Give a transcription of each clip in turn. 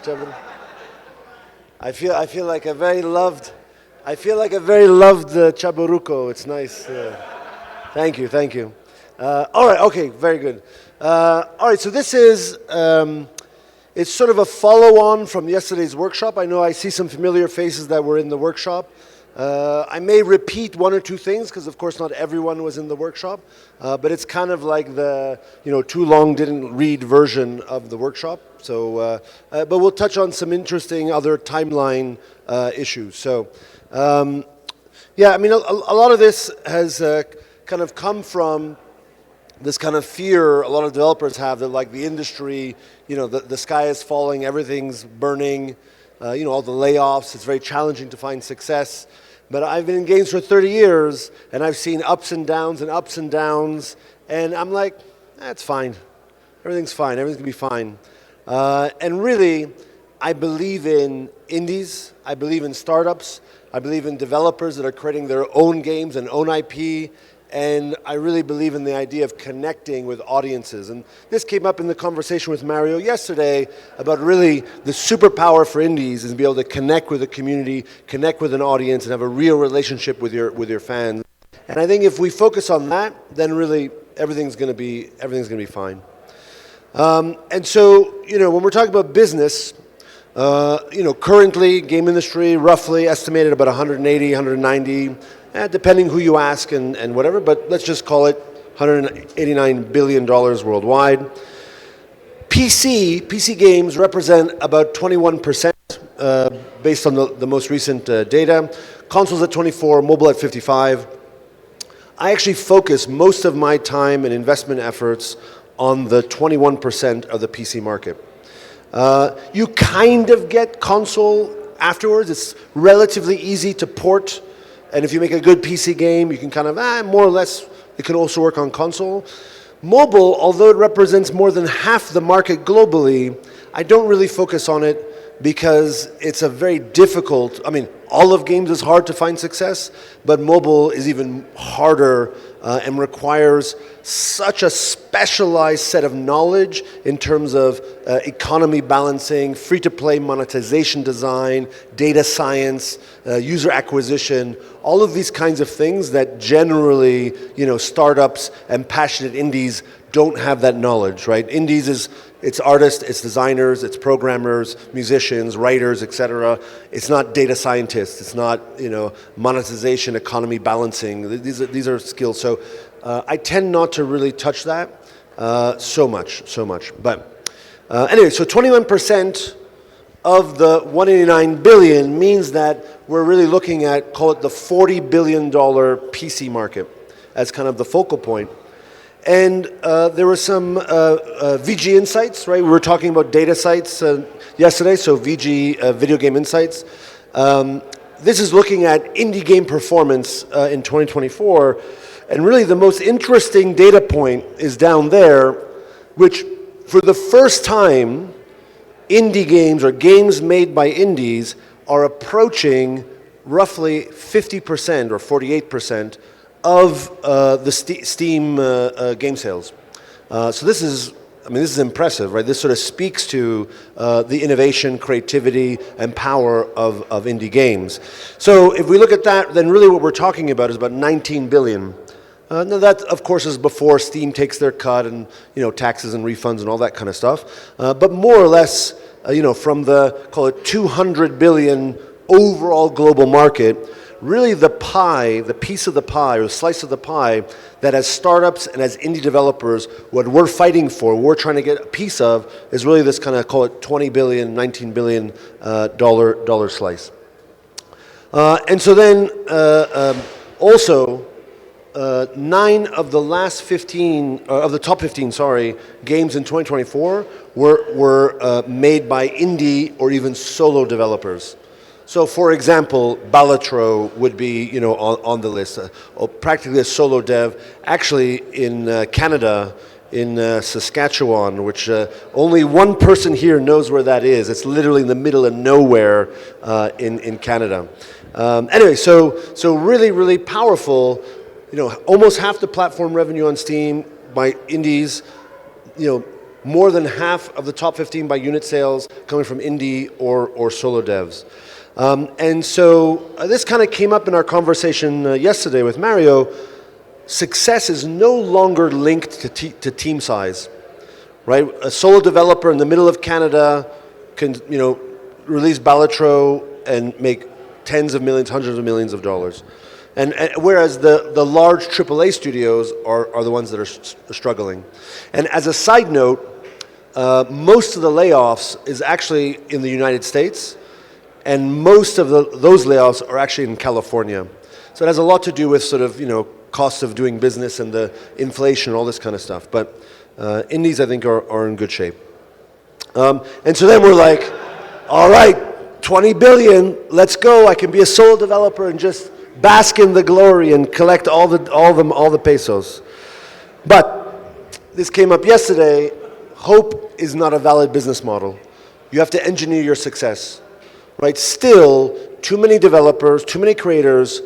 Chaburu. I feel like a very loved Chaburuco. It's nice. Thank you. All right, okay, very good. All right, so this is, it's sort of a follow-on from yesterday's workshop. I know I see some familiar faces that were in the workshop. I may repeat one or two things because, of course, not everyone was in the workshop, but it's kind of like the, too long didn't read version of the workshop. So, but we'll touch on some interesting other timeline issues. So, yeah, I mean, a lot of this has kind of come from this kind of fear a lot of developers have that, like, the industry, the sky is falling, everything's burning, all the layoffs, it's very challenging to find success. But I've been engaged for 30 years, and I've seen ups and downs, and I'm like, it's fine. Everything's fine. Everything's going to be fine. And really, I believe in indies. I believe in startups. I believe in developers that are creating their own games and own IP. And I really believe in the idea of connecting with audiences. And this came up in the conversation with Mario yesterday about really the superpower for indies is to be able to connect with a community, connect with an audience, and have a real relationship with your fans. And I think if we focus on that, then really everything's going to be fine. And so, when we're talking about business, currently game industry roughly estimated about 180, 190. Depending who you ask and whatever, but let's just call it $189 billion worldwide. PC games represent about 21% based on the most recent data. Consoles at 24%, mobile at 55%. I actually focus most of my time and investment efforts on the 21% of the PC market. You kind of get console afterwards. It's relatively easy to port. And if you make a good PC game, you can kind of, more or less, it can also work on console. Mobile, although it represents more than half the market globally, I don't really focus on it because it's a very difficult, all of games is hard to find success, but mobile is even harder and requires such a specialized set of knowledge in terms of economy balancing, free-to-play monetization design, data science, user acquisition, all of these kinds of things that generally, startups and passionate indies don't have that knowledge, right? Indies it's artists, it's designers, it's programmers, musicians, writers, etc. It's not data scientists. It's not, monetization, economy balancing. These are skills. So I tend not to really touch that so much. But anyway, so 21% of the 189 billion means that we're really looking at, call it the $40 billion PC market as kind of the focal point. And there were some VG insights, right? We were talking about data sites yesterday, so VG, Video Game Insights. This is looking at indie game performance in 2024. And really the most interesting data point is down there, which for the first time, indie games or games made by indies are approaching roughly 50% or 48% of the Steam game sales. So this is impressive, right? This sort of speaks to the innovation, creativity, and power of indie games. So if we look at that, then really what we're talking about is about 19 billion. Now that, of course, is before Steam takes their cut and, taxes and refunds and all that kind of stuff. But more or less, from the, call it 200 billion overall global market, really the pie, the piece of the pie or the slice of the pie that as startups and as indie developers, what we're fighting for, we're trying to get a piece of, is really this kind of, call it 20 billion, 19 billion dollar slice. And so then also, 9 of the last 15, of the top 15, games in 2024 were made by indie or even solo developers. So, for example, Balatro would be, on the list, practically a solo dev. Actually, in Canada, in Saskatchewan, which only one person here knows where that is. It's literally in the middle of nowhere in Canada. Anyway, so really, really powerful. Almost half the platform revenue on Steam by indies. more than half of the top 15 by unit sales coming from indie or solo devs. And so this kind of came up in our conversation yesterday with Mario. Success is no longer linked to team size, right? A solo developer in the middle of Canada can, release Balatro and make tens of millions, hundreds of millions of dollars. And whereas the large AAA studios are the ones that are struggling. And as a side note, most of the layoffs is actually in the United States, and most of those layoffs are actually in California. So it has a lot to do with sort of, costs of doing business and the inflation, all this kind of stuff. But indies, I think, are in good shape. And so then we're like, all right, 20 billion, let's go. I can be a solo developer and just bask in the glory and collect all the pesos. But this came up yesterday. Hope is not a valid business model. You have to engineer your success, right? Still, too many developers, too many creators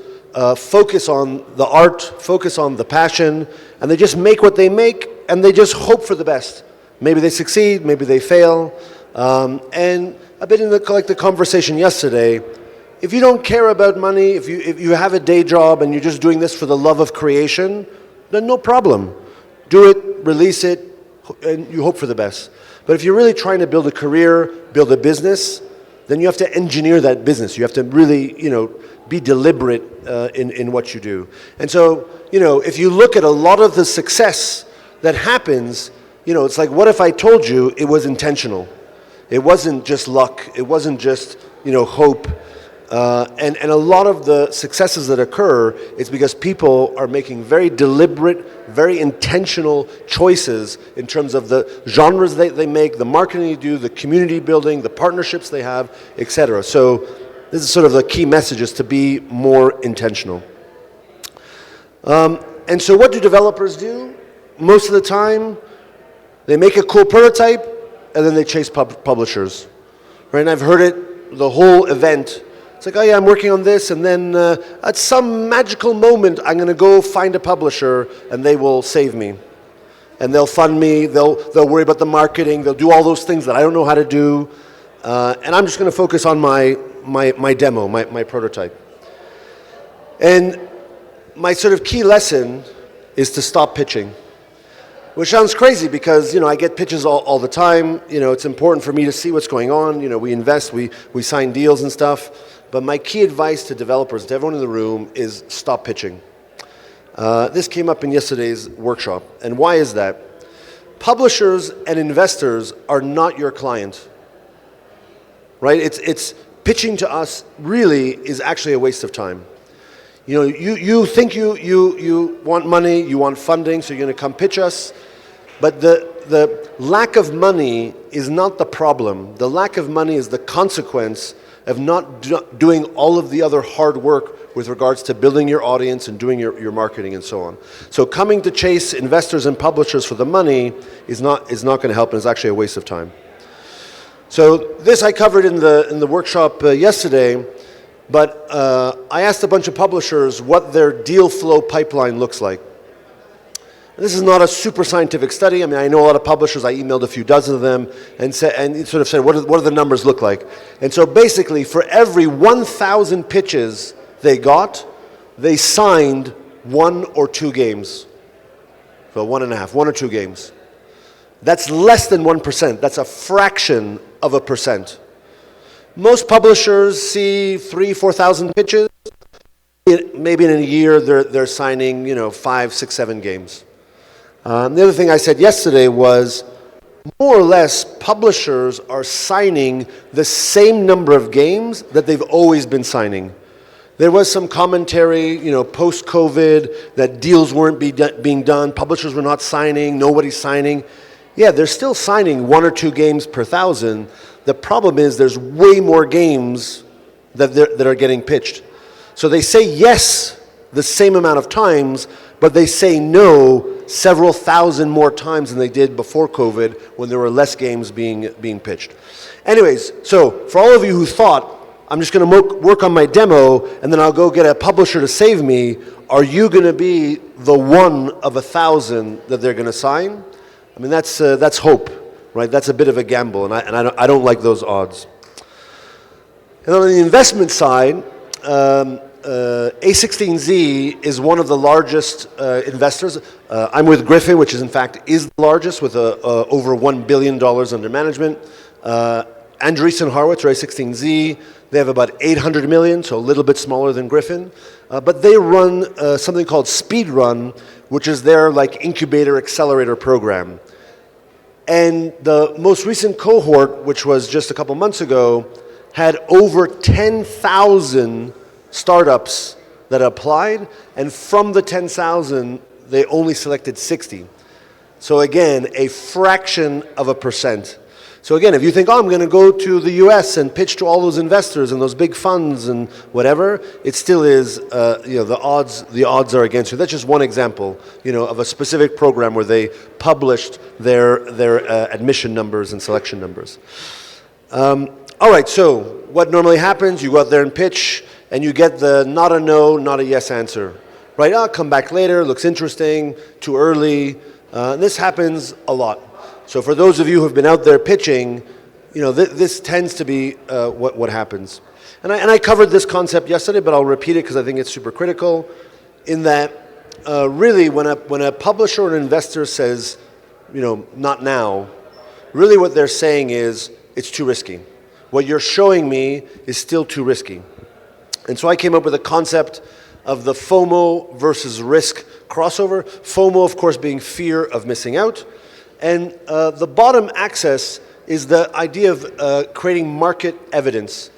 focus on the art, focus on the passion, and they just make what they make, and they just hope for the best. Maybe they succeed, maybe they fail. And a bit in the conversation yesterday, if you don't care about money, if you have a day job and you're just doing this for the love of creation, then no problem. Do it, release it, and you hope for the best. But if you're really trying to build a career, build a business, then you have to engineer that business. You have to really, be deliberate in what you do. And so, if you look at a lot of the success that happens, it's like, what if I told you it was intentional? It wasn't just luck. It wasn't just, hope. And a lot of the successes that occur is because people are making very deliberate, very intentional choices in terms of the genres they make, the marketing they do, the community building, the partnerships they have, etc. So this is sort of the key message, is to be more intentional. And so what do developers do? Most of the time, they make a cool prototype and then they chase publishers. Right? And I've heard it the whole event. It's like, oh yeah, I'm working on this, and then at some magical moment, I'm going to go find a publisher, and they will save me. And they'll fund me, they'll worry about the marketing, they'll do all those things that I don't know how to do, and I'm just going to focus on my demo, my prototype. And my sort of key lesson is to stop pitching. Which sounds crazy because, I get pitches all the time. It's important for me to see what's going on. We invest, we sign deals and stuff. But my key advice to developers, to everyone in the room, is stop pitching. This came up in yesterday's workshop. And why is that? Publishers and investors are not your client. Right? It's pitching to us really is actually a waste of time. You think you want money, you want funding, so you're going to come pitch us. But the lack of money is not the problem. The lack of money is the consequence of not doing all of the other hard work with regards to building your audience and doing your marketing and so on. So coming to chase investors and publishers for the money is not going to help, and it's actually a waste of time. So this I covered in the workshop yesterday. But I asked a bunch of publishers what their deal flow pipeline looks like. And this is not a super scientific study. I mean, I know a lot of publishers. I emailed a few dozen of them and sort of said, what do the numbers look like? And so basically, for every 1,000 pitches they got, they signed 1 or 2 games. So 1.5, 1 or 2 games. That's less than 1%. That's a fraction of a percent. Most publishers see 3,000-4,000 pitches. Maybe in a year they're signing 5, 6, 7 games. The other thing I said yesterday was, more or less, publishers are signing the same number of games that they've always been signing. There was some commentary, post-COVID, that deals weren't being done, publishers were not signing, nobody's signing. Yeah, they're still signing 1 or 2 games per 1,000. The problem is there's way more games that are getting pitched. So they say yes the same amount of times, but they say no several thousand more times than they did before COVID, when there were less games being pitched. Anyways, so for all of you who thought, I'm just going to work on my demo and then I'll go get a publisher to save me, are you going to be the 1 of 1,000 that they're going to sign? I mean, that's hope. right? That's a bit of a gamble, and I don't like those odds. And on the investment side, A16Z is one of the largest investors. I'm with Griffin, which is in fact is the largest with over $1 billion under management. Andreessen Horowitz, or A16Z, they have about 800 million, so a little bit smaller than Griffin. But they run something called Speed Run, which is their like incubator accelerator program. And the most recent cohort, which was just a couple months ago, had over 10,000 startups that applied, and from the 10,000, they only selected 60. So again, a fraction of a percent. So again, if you think, oh, I'm going to go to the US and pitch to all those investors and those big funds and whatever, it still is, the odds are against you. That's just one example, of a specific program where they published their admission numbers and selection numbers. All right, so what normally happens, you go out there and pitch, and you get the not a no, not a yes answer. Right, I'll come back later, looks interesting, too early. This happens a lot. So for those of you who have been out there pitching, this tends to be what happens. And I covered this concept yesterday, but I'll repeat it because I think it's super critical, in that really when a publisher or an investor says, not now, really what they're saying is, it's too risky. What you're showing me is still too risky. And so I came up with a concept of the FOMO versus risk crossover. FOMO, of course, being fear of missing out. And the bottom axis is the idea of creating market evidence.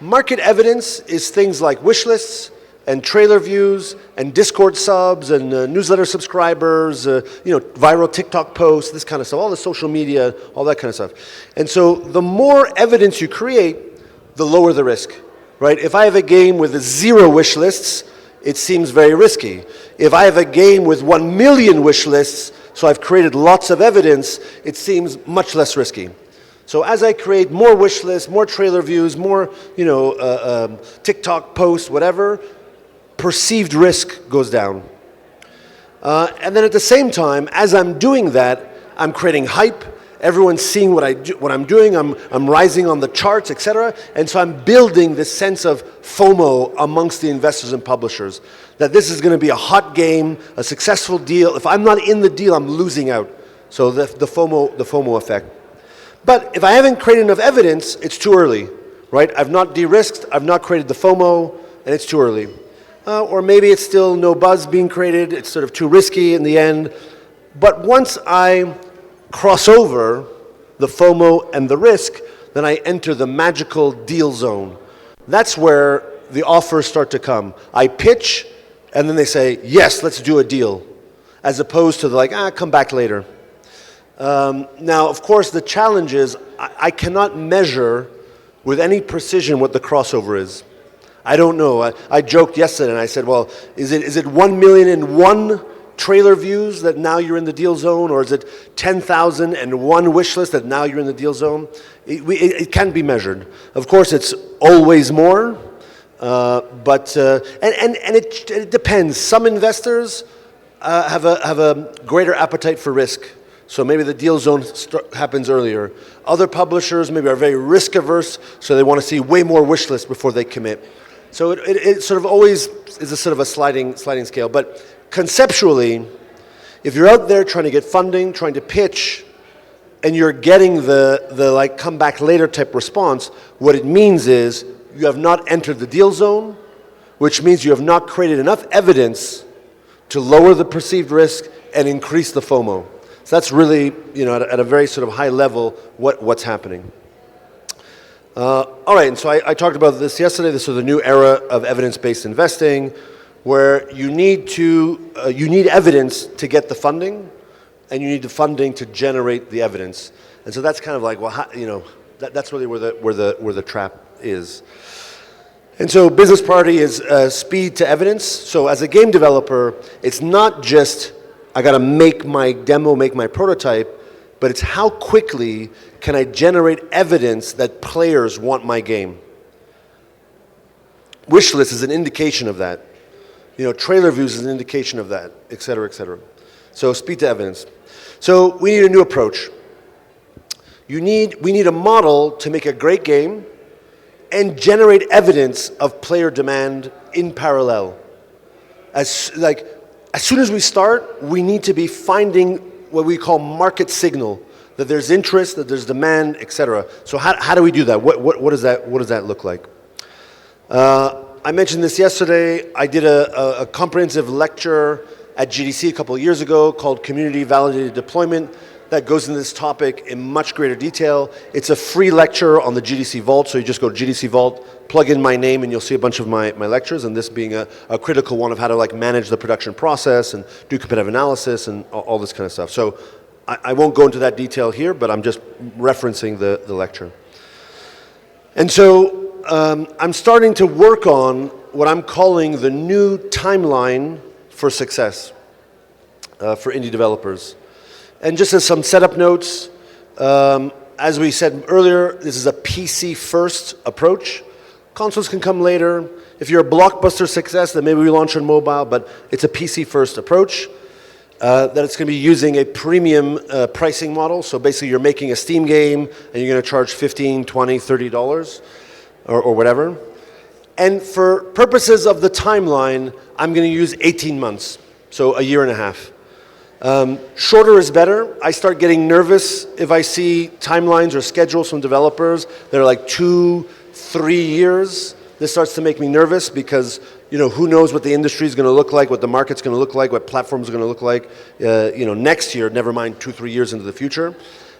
Market evidence is things like wish lists and trailer views and Discord subs and newsletter subscribers, viral TikTok posts, this kind of stuff, all the social media, all that kind of stuff. And so the more evidence you create, the lower the risk, right? If I have a game with 0 wish lists, it seems very risky. If I have a game with 1 million wish lists, so I've created lots of evidence, it seems much less risky. So as I create more wish lists, more trailer views, more TikTok posts, whatever, perceived risk goes down. And then at the same time, as I'm doing that, I'm creating hype. Everyone's seeing what I'm doing. I'm rising on the charts, etc. And so I'm building this sense of FOMO amongst the investors and publishers, that this is going to be a hot game, a successful deal. If I'm not in the deal, I'm losing out. So the FOMO effect. But if I haven't created enough evidence, it's too early, right? I've not de-risked, I've not created the FOMO, and it's too early. Or maybe it's still no buzz being created, it's sort of too risky in the end. But once I cross over the FOMO and the risk, then I enter the magical deal zone. That's where the offers start to come. I pitch, and then they say, yes, let's do a deal, as opposed to come back later. Now, of course, the challenge is I cannot measure with any precision what the crossover is. I don't know. I joked yesterday and I said, well, is it 1 million and 1 trailer views that now you're in the deal zone, or is it 10,001 wish list that now you're in the deal zone? It can be measured. Of course, it's always more, but it depends. Some investors have a greater appetite for risk. So maybe the deal zone happens earlier. Other publishers maybe are very risk averse, so they want to see way more wish lists before they commit. So it sort of always is a sort of a sliding scale. But conceptually, if you're out there trying to get funding, trying to pitch, and you're getting the come back later type response, what it means is you have not entered the deal zone, which means you have not created enough evidence to lower the perceived risk and increase the FOMO. So that's really, at a very sort of high level, what's happening. All right, and so I talked about this yesterday. This is the new era of evidence-based investing, where you need evidence to get the funding, and you need the funding to generate the evidence. And so that's kind of like, that's really where the trap is. And so business priority is speed to evidence. So as a game developer, it's not just I got to make my demo, make my prototype, but it's how quickly can I generate evidence that players want my game. Wish list is an indication of that. Trailer views is an indication of that, et cetera, et cetera. So speed to evidence. So we need a new approach. We need a model to make a great game and generate evidence of player demand in parallel. As soon as we start, we need to be finding what we call market signal, that there's interest, that there's demand, etc. So how do we do that? What does that look like? I mentioned this yesterday. I did a comprehensive lecture at GDC a couple of years ago called Community Validated Deployment that goes into this topic in much greater detail. It's a free lecture on the GDC Vault, so you just go to GDC Vault, plug in my name, and you'll see a bunch of my lectures, and this being a critical one of how to manage the production process and do competitive analysis and all this kind of stuff. So I won't go into that detail here, but I'm just referencing the lecture. And so I'm starting to work on what I'm calling the new timeline for success for indie developers. And just as some setup notes, as we said earlier, this is a PC-first approach. Consoles can come later. If you're a blockbuster success, then maybe we launch on mobile, but it's a PC-first approach. That it's going to be using a premium pricing model. So basically you're making a Steam game and you're going to charge $15, $20, $30 or whatever. And for purposes of the timeline, I'm going to use 18 months, so a year and a half. Shorter is better. I start getting nervous if I see timelines or schedules from developers that are like 2-3 years. This starts to make me nervous because who knows what the industry is going to look like, what the market's going to look like, what platforms are going to look like next year, never mind 2-3 years into the future.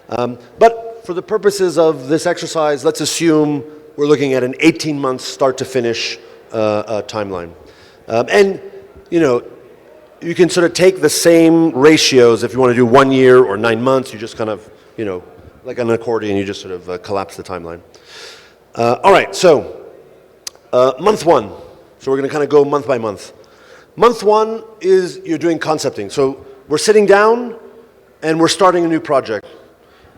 But for the purposes of this exercise, let's assume we're looking at an 18-month start to finish timeline. And you can sort of take the same ratios. If you want to do 1 year or 9 months, you just kind of, like an accordion, you just sort of collapse the timeline. All right, so month one. So we're going to kind of go month by month. Month one is you're doing concepting. So we're sitting down and we're starting a new project.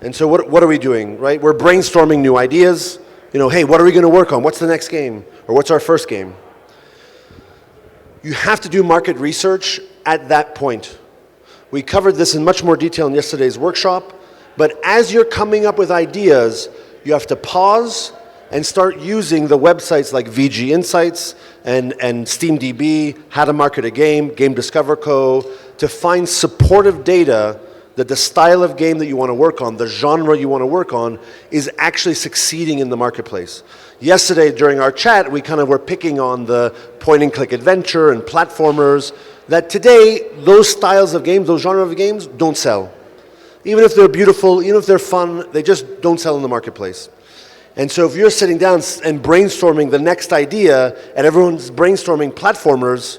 And so what are we doing, right? We're brainstorming new ideas. Hey, what are we going to work on? What's the next game? Or what's our first game? You have to do market research at that point. We covered this in much more detail in yesterday's workshop, but as you're coming up with ideas, you have to pause and start using the websites like VG Insights and SteamDB, How to Market a Game, Game Discover Co., to find supportive data that the style of game that you want to work on, the genre you want to work on, is actually succeeding in the marketplace. Yesterday during our chat, we kind of were picking on the point-and-click adventure and platformers, that today, those styles of games, those genres of games, don't sell. Even if they're beautiful, even if they're fun, they just don't sell in the marketplace. And so if you're sitting down and brainstorming the next idea, and everyone's brainstorming platformers,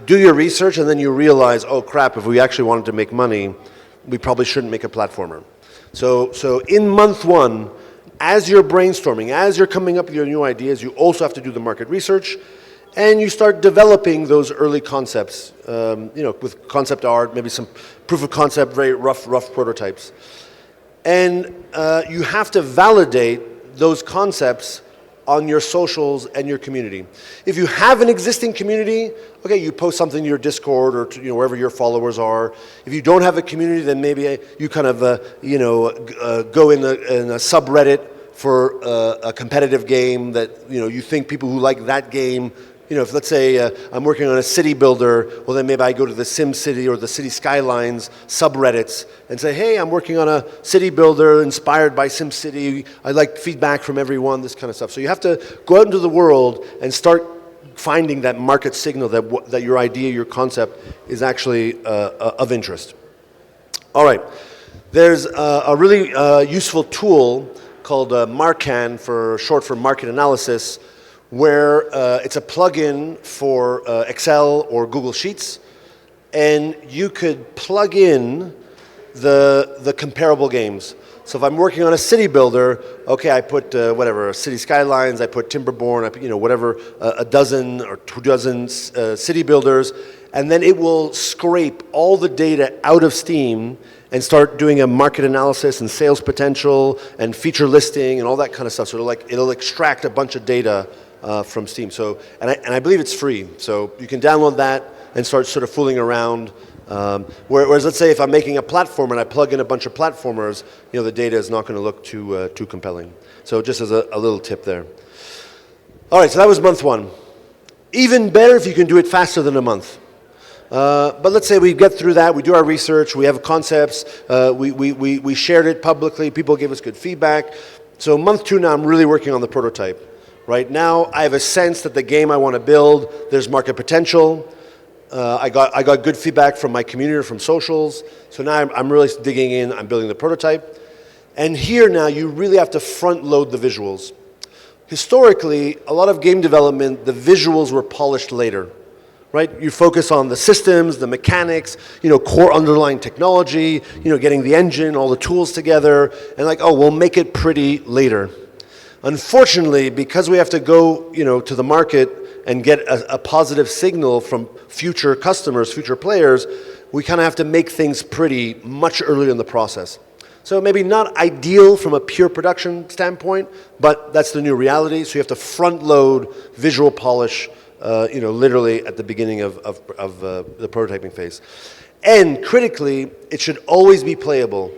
do your research and then you realize, oh crap, if we actually wanted to make money, we probably shouldn't make a platformer. So in month one, as you're brainstorming, as you're coming up with your new ideas, you also have to do the market research, and you start developing those early concepts, with concept art, maybe some proof of concept, very rough prototypes. And you have to validate those concepts on your socials and your community. If you have an existing community, okay, you post something in your Discord or wherever your followers are. If you don't have a community, then maybe you kind of go in a subreddit for a competitive game that you think people who like that game. If let's say I'm working on a city builder, well then maybe I go to the Sim City or the City Skylines subreddits and say, hey, I'm working on a city builder inspired by Sim City. I'd like feedback from everyone, this kind of stuff. So you have to go out into the world and start finding that market signal that your idea, your concept is actually of interest. All right, there's a really useful tool called Marcan, short for market analysis, where it's a plugin for Excel or Google Sheets, and you could plug in the comparable games. So if I'm working on a city builder, okay, I put City Skylines, I put Timberborn, I put a dozen or 2 dozen city builders, and then it will scrape all the data out of Steam and start doing a market analysis and sales potential and feature listing and all that kind of stuff. So it'll extract a bunch of data from Steam. So, and I believe it's free. So you can download that and start sort of fooling around Whereas let's say if I'm making a platform and I plug in a bunch of platformers, the data is not going to look too compelling. So just as a little tip there. All right, so that was month 1. Even better if you can do it faster than a month. But let's say we get through that, we do our research, we have concepts, we shared it publicly, people gave us good feedback. So month 2 now, I'm really working on the prototype. Right now, I have a sense that the game I want to build, there's market potential. I got good feedback from my community, from socials. So now I'm really digging in, I'm building the prototype. And here now, you really have to front load the visuals. Historically, a lot of game development, the visuals were polished later. Right? You focus on the systems, the mechanics, core underlying technology, getting the engine, all the tools together, and we'll make it pretty later. Unfortunately, because we have to go, to the market and get a positive signal from future customers, future players, we kind of have to make things pretty much earlier in the process. So maybe not ideal from a pure production standpoint, but that's the new reality. So you have to front load, visual polish, literally at the beginning of the prototyping phase. And critically, it should always be playable.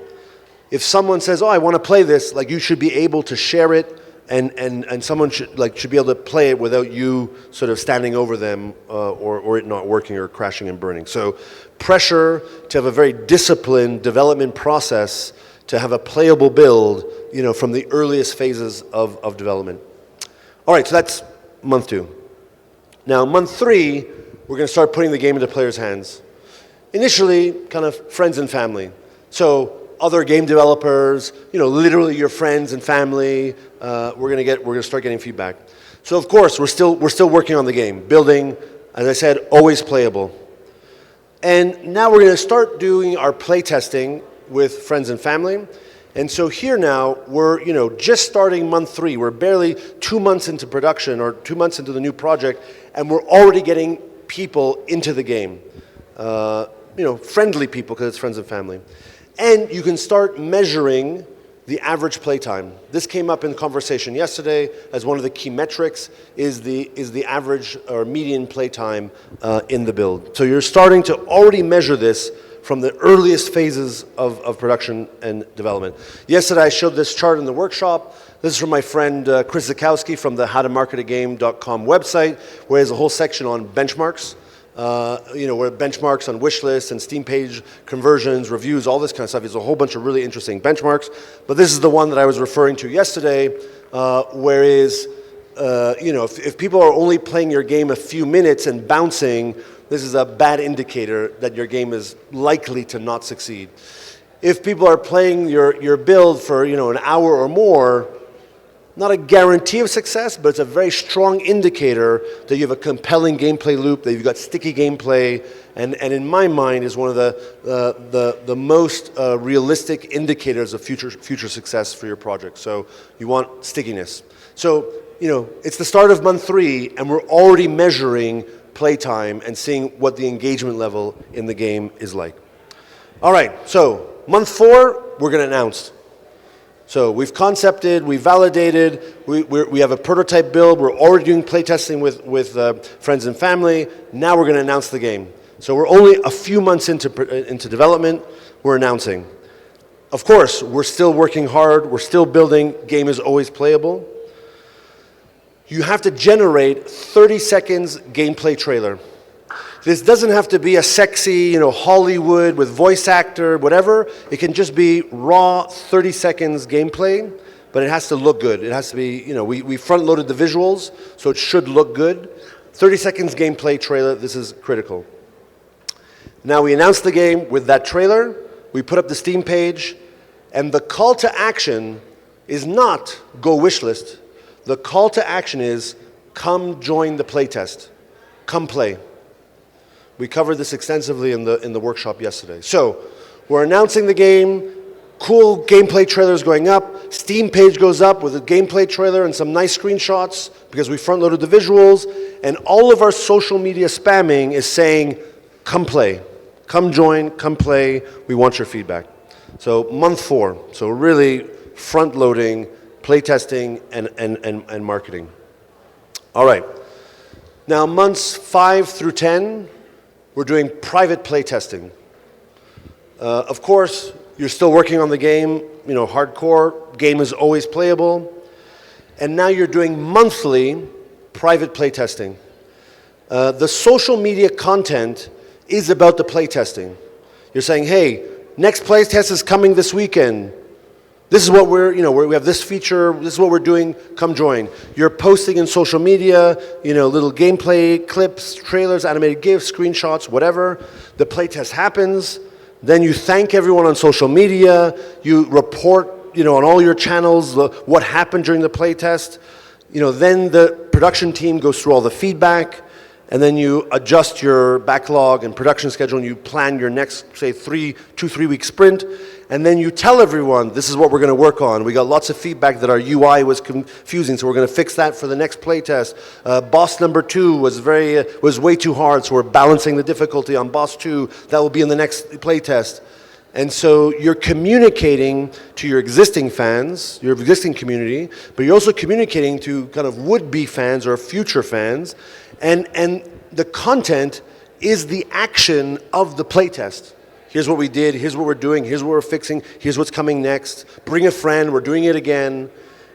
If someone says, I want to play this, you should be able to share it, and someone should be able to play it without you sort of standing over them or it not working or crashing and burning. So pressure to have a very disciplined development process to have a playable build, from the earliest phases of development. All right, so that's month 2. Now, month 3, we're going to start putting the game into players' hands. Initially, kind of friends and family. So other game developers, literally your friends and family. We're going to start getting feedback. So of course, we're still working on the game, building, as I said, always playable. And now we're going to start doing our play testing with friends and family. And so here now, we're just starting month 3. We're barely 2 months into production or 2 months into the new project, and we're already getting people into the game. Friendly people because it's friends and family. And you can start measuring the average playtime. This came up in conversation yesterday as one of the key metrics is the average or median playtime in the build. So you're starting to already measure this from the earliest phases of production and development. Yesterday I showed this chart in the workshop. This is from my friend Chris Zakowski from the howtomarketagame.com website, where he has a whole section on benchmarks. Where benchmarks on wish lists and Steam page conversions, reviews, all this kind of stuff. There's a whole bunch of really interesting benchmarks. But this is the one that I was referring to yesterday, whereas, if people are only playing your game a few minutes and bouncing, this is a bad indicator that your game is likely to not succeed. If people are playing your build for an hour or more, not a guarantee of success, but it's a very strong indicator that you have a compelling gameplay loop, that you've got sticky gameplay, and in my mind is one of the most realistic indicators of future success for your project. So you want stickiness. So it's the start of month 3, and we're already measuring playtime and seeing what the engagement level in the game is like. All right, so month 4, we're going to announce. So we've concepted, we've validated, we have a prototype build, we're already doing playtesting with friends and family. Now we're going to announce the game. So we're only a few months into development, we're announcing. Of course, we're still working hard, we're still building, game is always playable. You have to generate 30 seconds gameplay trailer. This doesn't have to be a sexy, Hollywood with voice actor, whatever. It can just be raw 30 seconds gameplay, but it has to look good. It has to be, we front-loaded the visuals, so it should look good. 30 seconds gameplay trailer, this is critical. Now we announce the game with that trailer, we put up the Steam page, and the call to action is not go wishlist. The call to action is come join the playtest. Come play. We covered this extensively in the workshop yesterday. So we're announcing the game, cool gameplay trailers going up, Steam page goes up with a gameplay trailer and some nice screenshots because we front-loaded the visuals, and all of our social media spamming is saying, come play, come join, come play, we want your feedback. So month 4, so really front-loading, playtesting, and marketing. All right, now months 5 through 10, we're doing private play testing. Of course, you're still working on the game, hardcore, game is always playable. And now you're doing monthly private playtesting. The social media content is about the playtesting. You're saying, hey, next playtest is coming this weekend. This is what we have this feature, this is what we're doing, come join. You're posting in social media, little gameplay clips, trailers, animated GIFs, screenshots, whatever. The playtest happens, then you thank everyone on social media, you report, on all your channels, what happened during the playtest. Then the production team goes through all the feedback, and then you adjust your backlog and production schedule, and you plan your next, say, 3 week sprint, and then you tell everyone, this is what we're going to work on. We got lots of feedback that our UI was confusing, so we're going to fix that for the next playtest. Boss number 2 was way too hard, so we're balancing the difficulty on boss 2. That will be in the next playtest. And so you're communicating to your existing fans, your existing community, but you're also communicating to kind of would-be fans or future fans, and the content is the action of the playtest. Here's what we did, here's what we're doing, here's what we're fixing, here's what's coming next. Bring a friend, we're doing it again.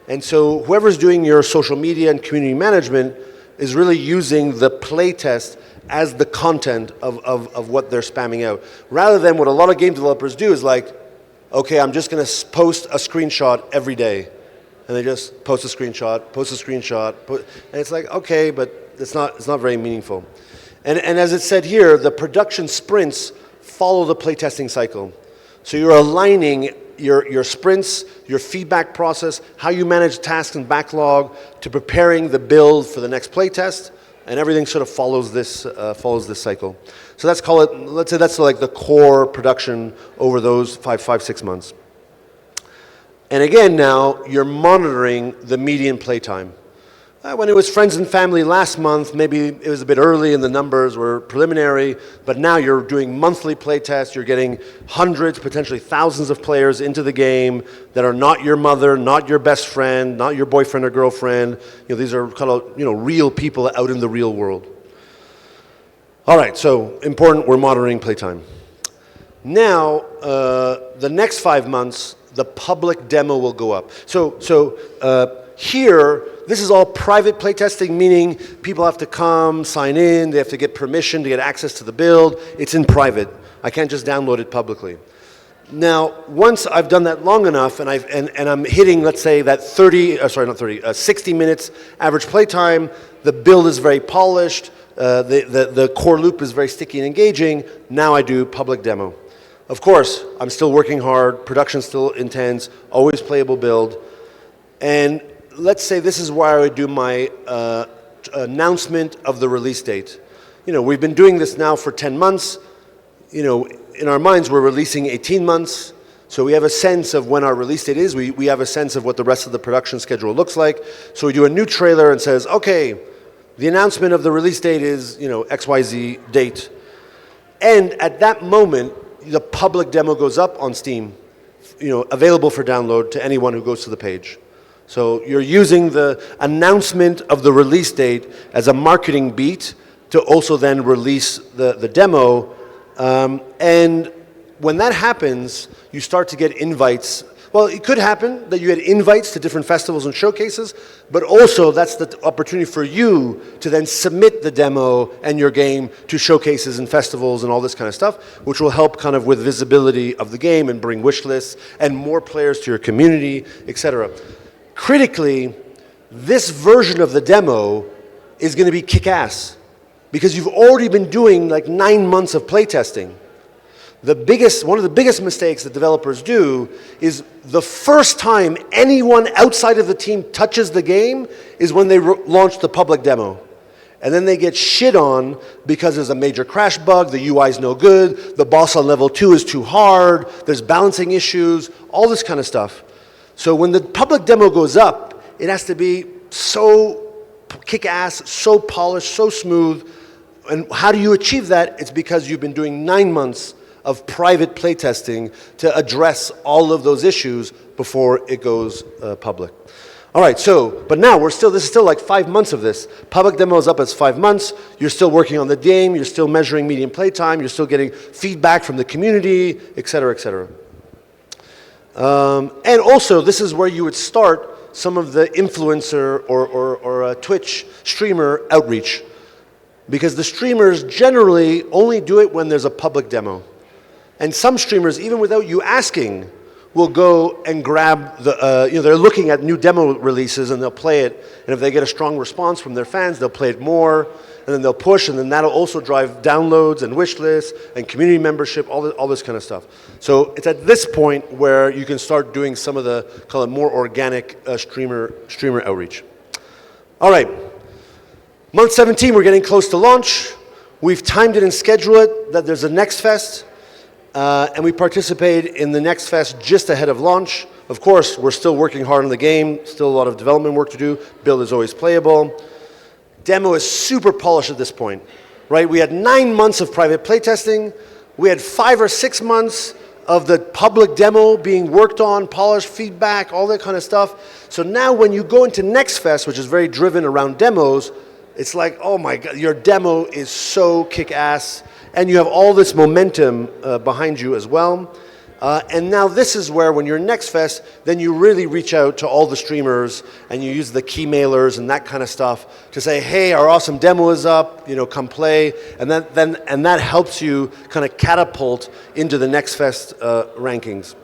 And so whoever's doing your social media and community management is really using the playtest as the content of what they're spamming out. Rather than what a lot of game developers do is like, okay, I'm just going to post a screenshot every day. And they just post a screenshot, and it's like, okay, but it's not very meaningful. And as it said here, the production sprints follow the playtesting cycle. So you're aligning your sprints, your feedback process, how you manage tasks and backlog to preparing the build for the next playtest, and everything sort of follows this cycle. So let's say that's like the core production over those 5-6 months. And again now, you're monitoring the median playtime. When it was friends and family last month, maybe it was a bit early and the numbers were preliminary, but now you're doing monthly playtests, you're getting hundreds, potentially thousands of players into the game that are not your mother, not your best friend, not your boyfriend or girlfriend. These are kind of, real people out in the real world. All right, so important, we're monitoring playtime. Now, the next 5 months, the public demo will go up. Here, this is all private playtesting, meaning people have to come, sign in, they have to get permission to get access to the build. It's in private. I can't just download it publicly. Now, once I've done that long enough and I'm hitting, let's say, that 60 minutes average playtime, the build is very polished, the core loop is very sticky and engaging, now I do public demo. Of course, I'm still working hard, production's still intense, always playable build, and let's say this is where I would do my announcement of the release date. We've been doing this now for 10 months. In our minds, we're releasing 18 months. So we have a sense of when our release date is. We have a sense of what the rest of the production schedule looks like. So we do a new trailer and says, okay, the announcement of the release date is, XYZ date. And at that moment, the public demo goes up on Steam, available for download to anyone who goes to the page. So you're using the announcement of the release date as a marketing beat to also then release the demo. And when that happens, you start to get invites. Well, it could happen that you get invites to different festivals and showcases, but also that's the opportunity for you to then submit the demo and your game to showcases and festivals and all this kind of stuff, which will help kind of with visibility of the game and bring wish lists and more players to your community, etc. Critically, this version of the demo is going to be kick-ass because you've already been doing like 9 months of playtesting. One of the biggest mistakes that developers do is the first time anyone outside of the team touches the game is when they launch the public demo. And then they get shit on because there's a major crash bug, the UI is no good, the boss on level 2 is too hard, there's balancing issues, all this kind of stuff. So when the public demo goes up, it has to be so kick-ass, so polished, so smooth. And how do you achieve that? It's because you've been doing 9 months of private playtesting to address all of those issues before it goes public. All right, but now this is still like 5 months of this. Public demo is up as 5 months. You're still working on the game. You're still measuring median play time. You're still getting feedback from the community, et cetera, et cetera. And also, this is where you would start some of the influencer or Twitch streamer outreach. Because the streamers generally only do it when there's a public demo. And some streamers, even without you asking, will go and grab they're looking at new demo releases and they'll play it. And if they get a strong response from their fans, they'll play it more. And then they'll push, and then that'll also drive downloads and wish lists and community membership, all this kind of stuff. So it's at this point where you can start doing some of the, call it more organic streamer outreach. All right. Month 17, we're getting close to launch. We've timed it and scheduled it that there's a Next Fest, and we participate in the Next Fest just ahead of launch. Of course, we're still working hard on the game, still a lot of development work to do. Build is always playable. Demo is super polished at this point, right? We had 9 months of private playtesting. We had 5 or 6 months of the public demo being worked on, polished, feedback, all that kind of stuff. So now when you go into Next Fest, which is very driven around demos, it's like, oh my God, your demo is so kick-ass, and you have all this momentum behind you as well. And now this is where, when you're Next Fest, then you really reach out to all the streamers, and you use the key mailers and that kind of stuff to say, hey, our awesome demo is up, come play, and that helps you kind of catapult into the Next Fest rankings.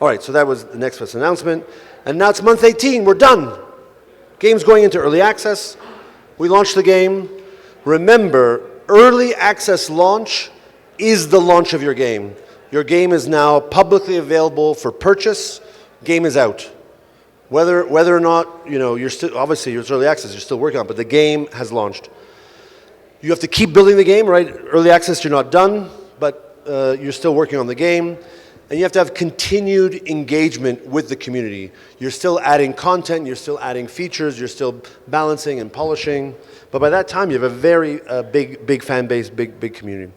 All right, so that was the Next Fest announcement, and now it's month 18, we're done. Game's going into early access. We launched the game. Remember, early access launch is the launch of your game. Your game is now publicly available for purchase. Game is out. Whether or not, you're still, obviously it's early access, you're still working on it, but the game has launched. You have to keep building the game, right? Early access, you're not done, but you're still working on the game. And you have to have continued engagement with the community. You're still adding content, you're still adding features, you're still balancing and polishing. But by that time, you have a very big fan base, big community.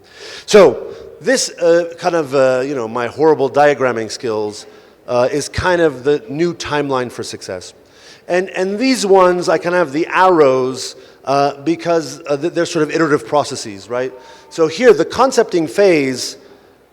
So this my horrible diagramming skills is kind of the new timeline for success. And these ones, I kind of have the arrows because they're sort of iterative processes, right? So here, the concepting phase,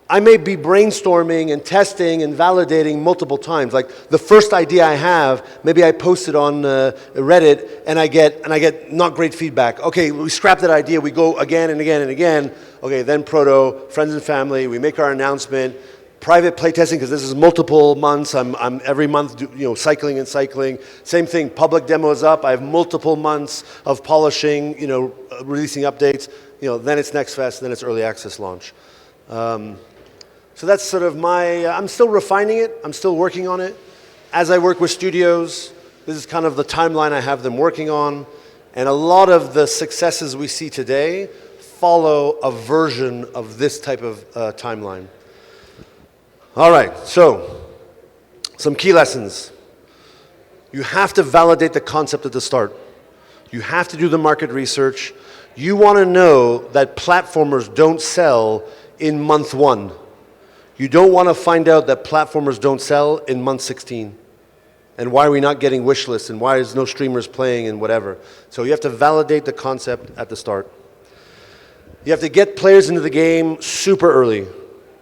I may be brainstorming and testing and validating multiple times. Like the first idea I have, maybe I post it on Reddit and I get not great feedback. Okay, we scrap that idea, we go again and again and again. Okay, then proto, friends and family, we make our announcement. Private playtesting, because this is multiple months. I'm every month cycling and cycling. Same thing, public demo is up. I have multiple months of polishing, releasing updates. Then it's Next Fest, then it's early access launch. So that's sort of I'm still refining it, I'm still working on it. As I work with studios, this is kind of the timeline I have them working on. And a lot of the successes we see today follow a version of this type of timeline. All right, so some key lessons. You have to validate the concept at the start. You have to do the market research. You want to know that platformers don't sell in month 1. You don't want to find out that platformers don't sell in month 16. And why are we not getting wish lists, and why is no streamers playing and whatever. So you have to validate the concept at the start. You have to get players into the game super early,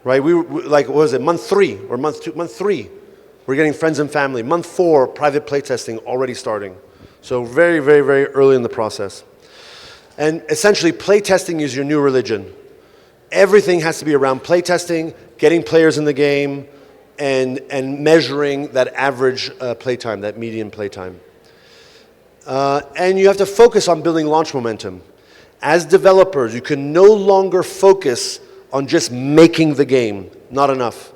right? We like, what was it, month 3 or month 2? Month 3, we're getting friends and family. Month 4, private playtesting already starting. So very, very, very early in the process. And essentially, playtesting is your new religion. Everything has to be around playtesting, getting players in the game, and measuring that average playtime, that median playtime. And you have to focus on building launch momentum. As developers, you can no longer focus on just making the game. Not enough.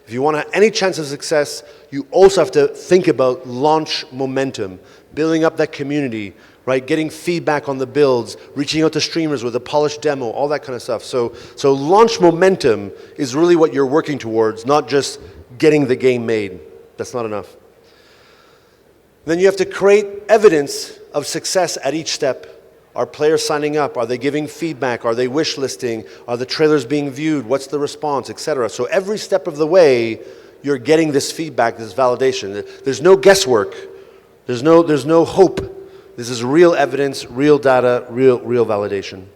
If you want to have any chance of success, you also have to think about launch momentum, building up that community, right? Getting feedback on the builds, reaching out to streamers with a polished demo, all that kind of stuff. So launch momentum is really what you're working towards, not just getting the game made. That's not enough. Then you have to create evidence of success at each step. Are players signing up? Are they giving feedback? Are they wish listing? Are the trailers being viewed? What's the response, etc.? So every step of the way, you're getting this feedback, this validation. There's no guesswork. There's no hope. This is real evidence, real data, real validation.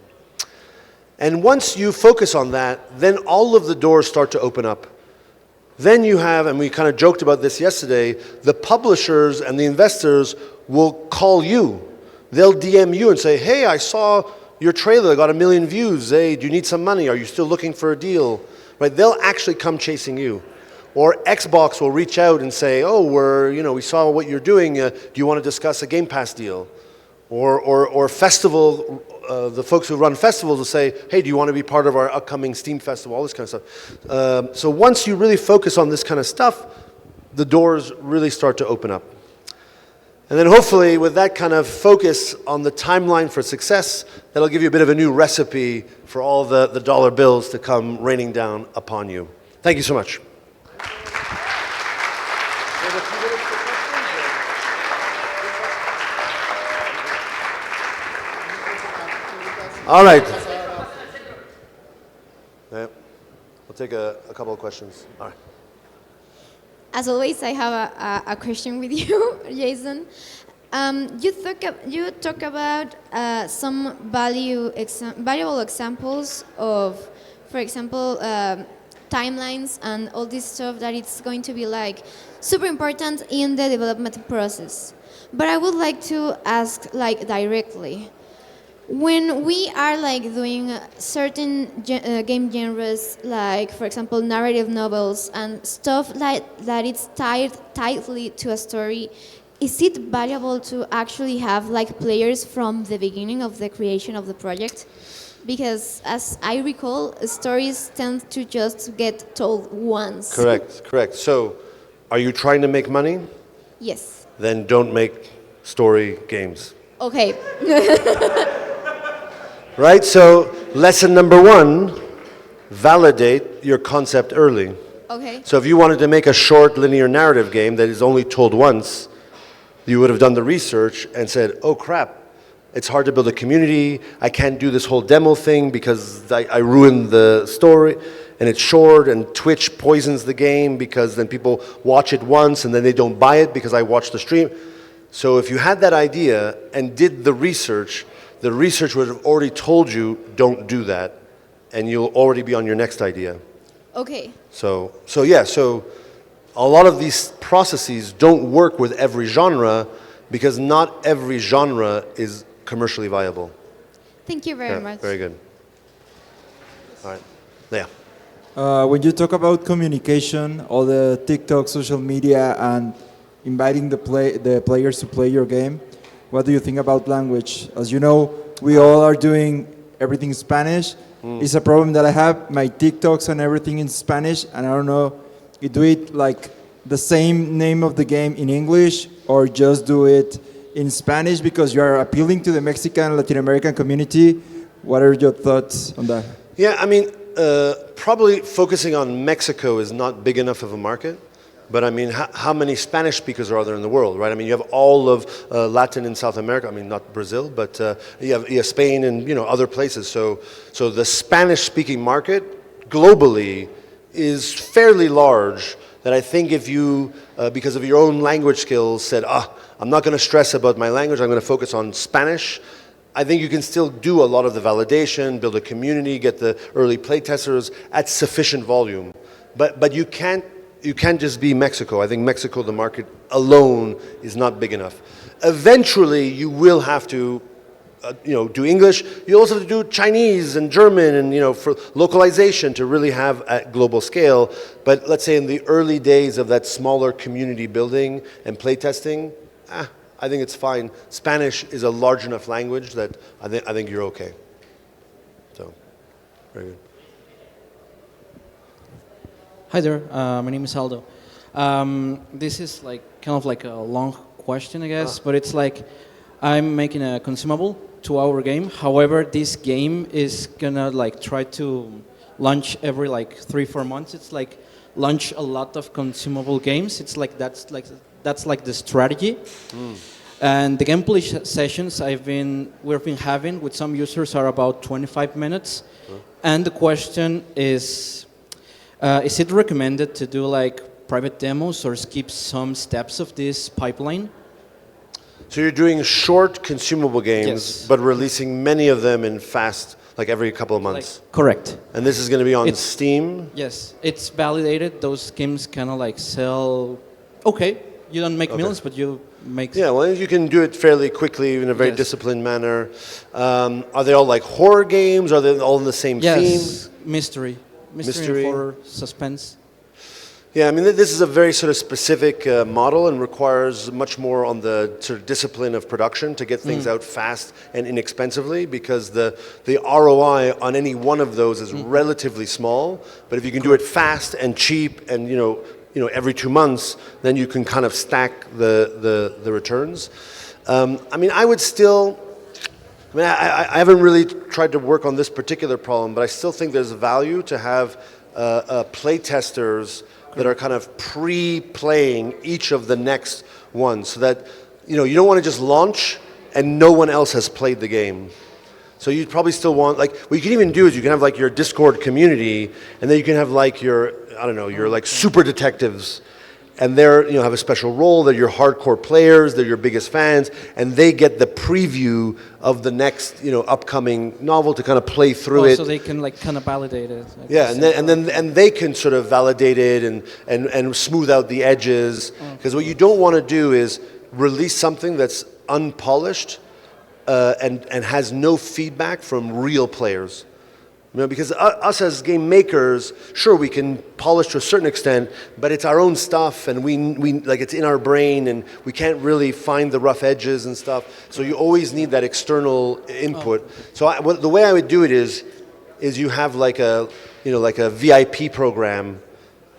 And once you focus on that, then all of the doors start to open up. Then you have, and we kind of joked about this yesterday, the publishers and the investors will call you. They'll DM you and say, hey, I saw your trailer, got 1 million views. Hey, do you need some money? Are you still looking for a deal? Right? They'll actually come chasing you. Or Xbox will reach out and say, oh, we saw what you're doing. Do you want to discuss a Game Pass deal? Or festival, the folks who run festivals will say, hey, do you want to be part of our upcoming Steam Festival? All this kind of stuff. So once you really focus on this kind of stuff, the doors really start to open up. And then hopefully with that kind of focus on the timeline for success, that'll give you a bit of a new recipe for all the dollar bills to come raining down upon you. Thank you so much. All right. Yeah. We'll take a couple of questions. All right. As always, I have a question with you, Jason. You talk about some valuable examples of, for example, timelines and all this stuff that it's going to be like super important in the development process. But I would like to ask like directly, when we are like doing certain game genres, like for example narrative novels and stuff like that, it's tied tightly to a story, is it valuable to actually have like players from the beginning of the creation of the project? Because as I recall, stories tend to just get told once. Correct. So, are you trying to make money? Yes. Then don't make story games. Okay. Right? So, lesson number 1, validate your concept early. Okay. So if you wanted to make a short linear narrative game that is only told once, you would have done the research and said, oh crap, it's hard to build a community, I can't do this whole demo thing because I ruined the story, and it's short, and Twitch poisons the game because then people watch it once and then they don't buy it because I watched the stream. So if you had that idea and did the research would have already told you, don't do that, and you'll already be on your next idea. Okay. So a lot of these processes don't work with every genre because not every genre is commercially viable. Thank you very much. Very good. All right. Yeah. When you talk about communication, all the TikTok, social media, and inviting the players to play your game, what do you think about language? As you know, we all are doing everything in Spanish. It's a problem that I have. My TikToks and everything in Spanish, and I don't know, you do it like the same name of the game in English or just do it in Spanish because you are appealing to the Mexican, Latin American community. What are your thoughts on that? Yeah, I mean, probably focusing on Mexico is not big enough of a market. But I mean, how many Spanish speakers are there in the world, right? I mean, you have all of Latin and South America. I mean, not Brazil, but you have Spain and other places. So the Spanish-speaking market globally is fairly large. That I think if you, because of your own language skills, said, I'm not going to stress about my language. I'm going to focus on Spanish. I think you can still do a lot of the validation, build a community, get the early playtesters at sufficient volume. But you can't just be Mexico. I think Mexico, the market alone, is not big enough. Eventually, you will have to, do English. You also have to do Chinese and German, and for localization to really have at global scale. But let's say in the early days of that smaller community building and playtesting, I think it's fine. Spanish is a large enough language that I think you're okay. So, very good. Hi there, my name is Aldo. This is like kind of like a long question, I guess, but it's like I'm making a consumable 2-hour game. However, this game is gonna like try to launch every like 3-4 months. It's like launch a lot of consumable games. It's like that's like the strategy. And the gameplay sessions we've been having with some users are about 25 minutes. And the question is it recommended to do like private demos or skip some steps of this pipeline? So you're doing short consumable games, Yes. but releasing many of them in fast, like every couple of months. Correct. And this is going to be on It's- Steam. Yes, it's validated. Those games kind of like sell. Okay, you don't make millions, but you make. Yeah, well, you can do it fairly quickly in a very Yes. disciplined manner. Are they all like horror games? Are they all in the same theme? Yes, mystery, Mystery. horror, suspense. Yeah, I mean, this is a very sort of specific model and requires much more on the sort of discipline of production to get things out fast and inexpensively, because the ROI on any one of those is relatively small. But if you can do it fast and cheap and, you know, every 2 months, then you can kind of stack the returns. I mean, I would still... I mean, I haven't really tried to work on this particular problem, but I still think there's value to have play testers that are kind of pre-playing each of the next ones, so that, you know, you don't want to just launch and no one else has played the game. So you'd probably still want, like, what you can even do is you can have like your Discord community, and then you can have like your, I don't know, your like super detectives, and they're, you know, have a special role. They're your hardcore players. They're your biggest fans, and they get the preview of the next, you know, upcoming novel to kind of play through it. So they can like kind of validate it. Like Yeah, and they can sort of validate it and smooth out the edges. Because what you don't want to do is release something that's unpolished and has no feedback from real players. You know, because us as game makers, sure, we can polish to a certain extent, but it's our own stuff, and we like, it's in our brain, and we can't really find the rough edges and stuff. So you always need that external input. So the way I would do it is you have like a, you know, like a VIP program,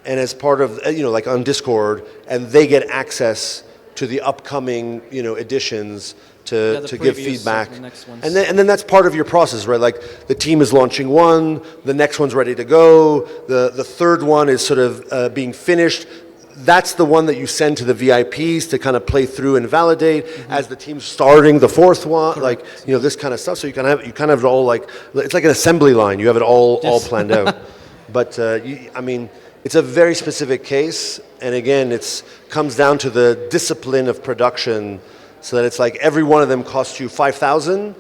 and as part of, you know, like on Discord, and they get access to the upcoming, you know, editions to give feedback. And then that's part of your process, right? Like the team is launching one, the next one's ready to go, the third one is sort of being finished. That's the one that you send to the VIPs to kind of play through and validate as the team's starting the fourth one. Correct. Like, you know, this kind of stuff. So you kind of have it all, like, it's like an assembly line. You have it all planned out. But I mean, it's a very specific case, and again, it comes down to the discipline of production, so that it's like every one of them costs you $5,000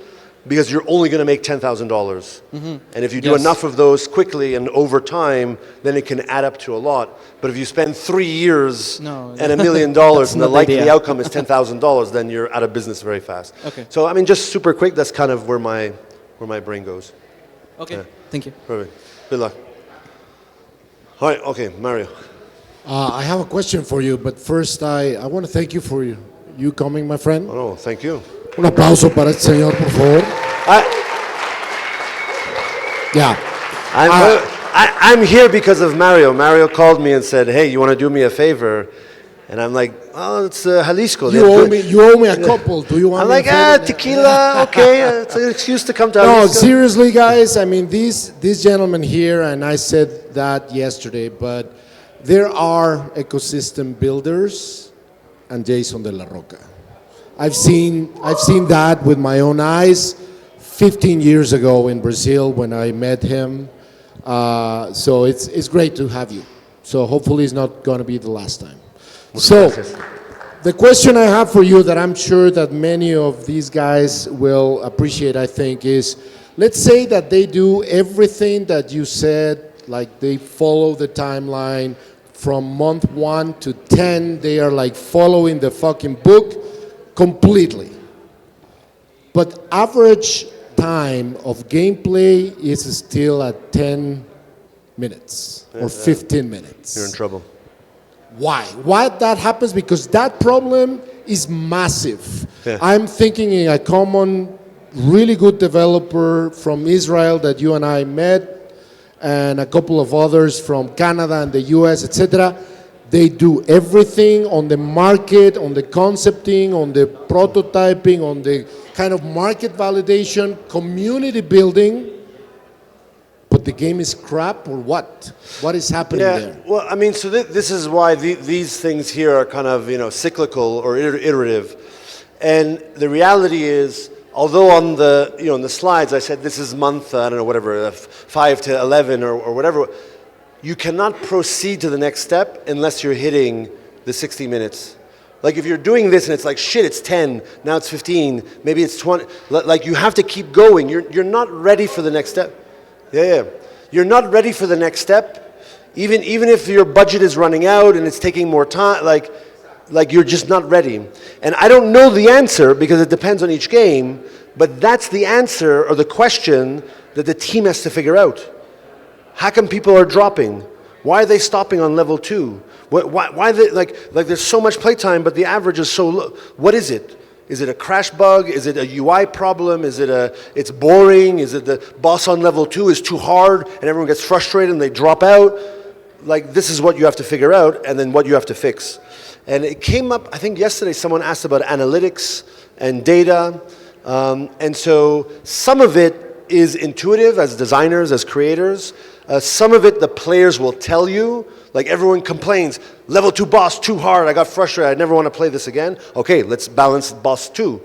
because you're only going to make $10,000. And if you do enough of those quickly and over time, then it can add up to a lot. But if you spend 3 years and $1 million and the likely outcome is $10,000, then you're out of business very fast. Okay. So I mean, just super quick, that's kind of where my brain goes. Okay, thank you. Perfect. Good luck. All right, okay, Mario. I have a question for you, but first I want to thank you for you coming, my friend. Oh, no, thank you. Un aplauso para este señor, por favor. Yeah. I'm here because of Mario. Mario called me and said, "Hey, you want to do me a favor?" And I'm like, "Oh, it's Jalisco." You owe me a couple. Do you want? I'm like, tequila. Okay, it's an excuse to come to No, Jalisco. seriously, guys. I mean, these gentlemen here, and I said that yesterday, but there are ecosystem builders and Jason Della Rocca. I've seen that with my own eyes 15 years ago in Brazil when I met him. So it's great to have you. So hopefully it's not going to be the last time. So the question I have for you that I'm sure that many of these guys will appreciate, I think, is let's say that they do everything that you said, like they follow the timeline from month 1 to 10, they are like following the fucking book completely. But average time of gameplay is still at 10 minutes or 15 minutes. You're in trouble. Why? Why that happens? Because that problem is massive. Yeah. I'm thinking in a common, really good developer from Israel that you and I met, and a couple of others from Canada and the US, etc. They do everything on the market, on the concepting, on the prototyping, on the kind of market validation, community building, but the game is crap or what? What is happening there? Well, I mean, so this is why these things here are kind of, you know, cyclical or iterative. And the reality is, although on the, you know, in the slides I said this is month, I don't know, whatever, 5 to 11 or whatever, you cannot proceed to the next step unless you're hitting the 60 minutes, Like if you're doing this and it's like, shit, it's 10, now it's 15, maybe it's 20. Like you have to keep going. You're not ready for the next step. Yeah. You're not ready for the next step. Even if your budget is running out and it's taking more time, like you're just not ready. And I don't know the answer because it depends on each game, but that's the answer or the question that the team has to figure out. How come people are dropping? Why are they stopping on level 2? Why they, like there's so much playtime, but the average is so low. What is it? Is it a crash bug? Is it a UI problem? Is it it's boring? Is it the boss on level 2 is too hard and everyone gets frustrated and they drop out? Like this is what you have to figure out and then what you have to fix. And it came up, I think yesterday someone asked about analytics and data. And so some of it is intuitive as designers, as creators. Some of it the players will tell you. Like everyone complains, level 2 boss, too hard, I got frustrated, I never want to play this again. Okay, let's balance boss 2.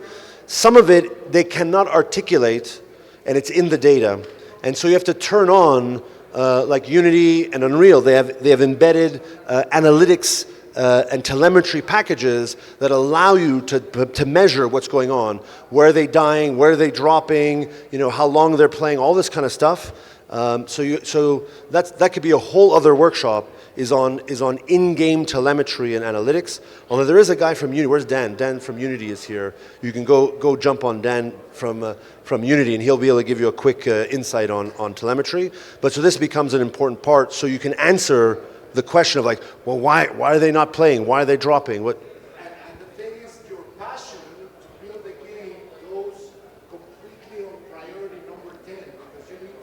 Some of it they cannot articulate and it's in the data. And so you have to turn on like Unity and Unreal. They have embedded analytics and telemetry packages that allow you to measure what's going on. Where are they dying, where are they dropping, how long they're playing, all this kind of stuff. So that could be a whole other workshop is on in-game telemetry and analytics. Although there is a guy from Unity. Where's Dan? Dan from Unity is here. You can go jump on Dan from Unity, and he'll be able to give you a quick insight on telemetry. But so this becomes an important part, so you can answer the question of like, well, why are they not playing? Why are they dropping? What? And the thing is, your passion to build the game goes completely on priority number 10 because you need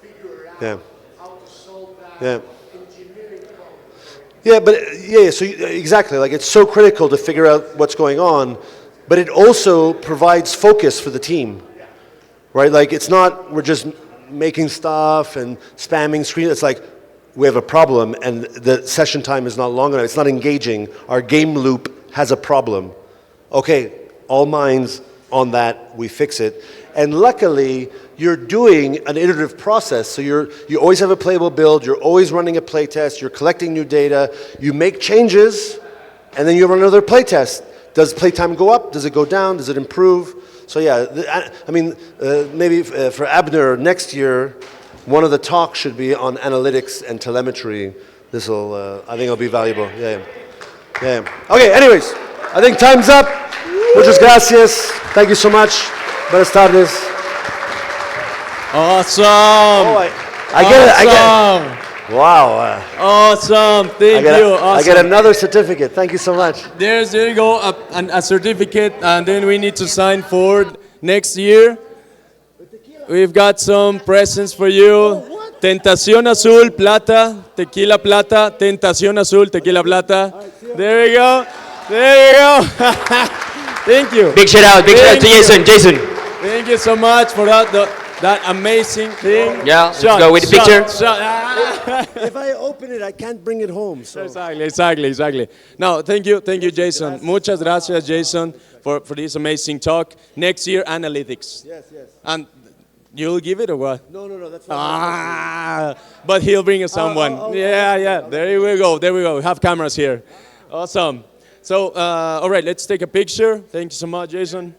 to figure out how to solve that engineering problem. Yeah, but so exactly, like it's so critical to figure out what's going on, but it also provides focus for the team, right? Like it's not we're just making stuff and spamming screen. It's like we have a problem and the session time is not long enough. It's not engaging. Our game loop has a problem. Okay, all minds on that, we fix it. And luckily, you're doing an iterative process. So you always have a playable build, you're always running a play test, you're collecting new data, you make changes, and then you run another play test. Does playtime go up? Does it go down? Does it improve? So yeah, maybe for Abner next year, one of the talks should be on analytics and telemetry. I think it'll be valuable. Yeah. Okay, anyways, I think time's up. Muchas gracias. Thank you so much. Buenas tardes. Awesome. I get it. Wow. Awesome. Thank you. Awesome. I get another certificate. Thank you so much. There you go, a certificate, and then we need to sign for next year. We've got some presents for you. Tentación Azul, Plata, Tequila Plata, Tentación Azul, Tequila Plata. There we go. Thank you. Big shout out to Jason. Thank you so much for that amazing thing. Yeah, let's go with the picture. If I open it, I can't bring it home. So. Exactly. No, thank you, Jason. Muchas gracias, Jason, for this amazing talk. Next year, analytics. Yes. And you'll give it or what? No, that's not. But he'll bring us someone. Yeah. There we go. We have cameras here. Awesome. So, all right, let's take a picture. Thank you so much, Jason.